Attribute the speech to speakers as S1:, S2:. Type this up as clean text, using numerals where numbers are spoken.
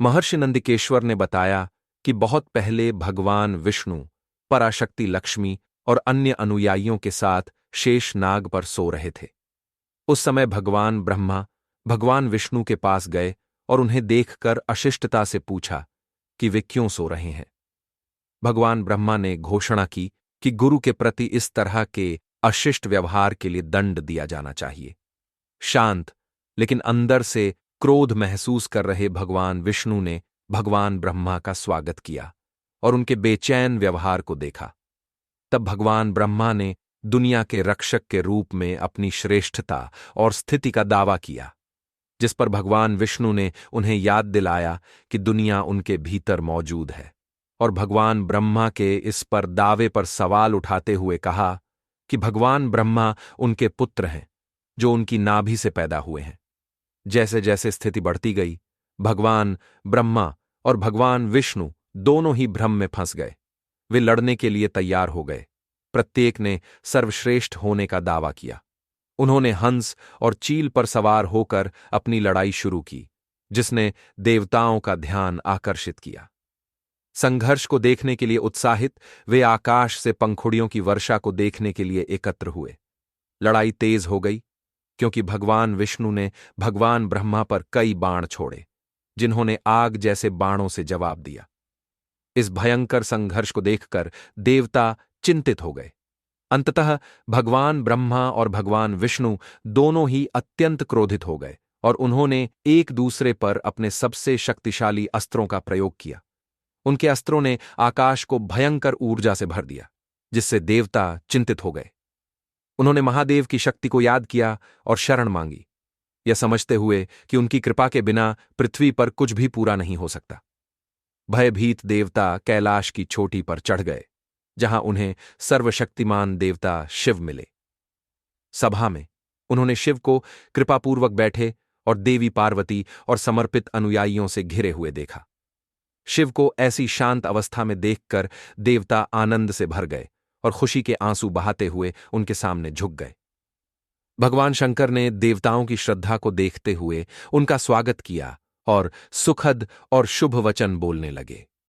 S1: महर्षि नंदिकेश्वर ने बताया कि बहुत पहले भगवान विष्णु पराशक्ति लक्ष्मी और अन्य अनुयायियों के साथ शेष नाग पर सो रहे थे। उस समय भगवान ब्रह्मा भगवान विष्णु के पास गए और उन्हें देखकर अशिष्टता से पूछा कि वे क्यों सो रहे हैं। भगवान ब्रह्मा ने घोषणा की कि गुरु के प्रति इस तरह के अशिष्ट व्यवहार के लिए दंड दिया जाना चाहिए। शांत लेकिन अंदर से क्रोध महसूस कर रहे भगवान विष्णु ने भगवान ब्रह्मा का स्वागत किया और उनके बेचैन व्यवहार को देखा। तब भगवान ब्रह्मा ने दुनिया के रक्षक के रूप में अपनी श्रेष्ठता और स्थिति का दावा किया, जिस पर भगवान विष्णु ने उन्हें याद दिलाया कि दुनिया उनके भीतर मौजूद है। और भगवान ब्रह्मा के इस पर दावे पर सवाल उठाते हुए कहा कि भगवान ब्रह्मा उनके पुत्र हैं जो उनकी नाभि से पैदा हुए हैं। जैसे जैसे स्थिति बढ़ती गई, भगवान ब्रह्मा और भगवान विष्णु दोनों ही भ्रम में फंस गए। वे लड़ने के लिए तैयार हो गए। प्रत्येक ने सर्वश्रेष्ठ होने का दावा किया। उन्होंने हंस और चील पर सवार होकर अपनी लड़ाई शुरू की, जिसने देवताओं का ध्यान आकर्षित किया। संघर्ष को देखने के लिए उत्साहित वे आकाश से पंखुड़ियों की वर्षा को देखने के लिए एकत्र हुए। लड़ाई तेज हो गई क्योंकि भगवान विष्णु ने भगवान ब्रह्मा पर कई बाण छोड़े, जिन्होंने आग जैसे बाणों से जवाब दिया। इस भयंकर संघर्ष को देखकर देवता चिंतित हो गए। अंततः भगवान ब्रह्मा और भगवान विष्णु दोनों ही अत्यंत क्रोधित हो गए और उन्होंने एक दूसरे पर अपने सबसे शक्तिशाली अस्त्रों का प्रयोग किया। उनके अस्त्रों ने आकाश को भयंकर ऊर्जा से भर दिया, जिससे देवता चिंतित हो गए। उन्होंने महादेव की शक्ति को याद किया और शरण मांगी, यह समझते हुए कि उनकी कृपा के बिना पृथ्वी पर कुछ भी पूरा नहीं हो सकता। भयभीत देवता कैलाश की चोटी पर चढ़ गए, जहां उन्हें सर्वशक्तिमान देवता शिव मिले। सभा में उन्होंने शिव को कृपापूर्वक बैठे और देवी पार्वती और समर्पित अनुयायियों से घिरे हुए देखा। शिव को ऐसी शांत अवस्था में देखकर देवता आनंद से भर गए और खुशी के आंसू बहाते हुए उनके सामने झुक गए। भगवान शंकर ने देवताओं की श्रद्धा को देखते हुए उनका स्वागत किया और सुखद और शुभ वचन बोलने लगे।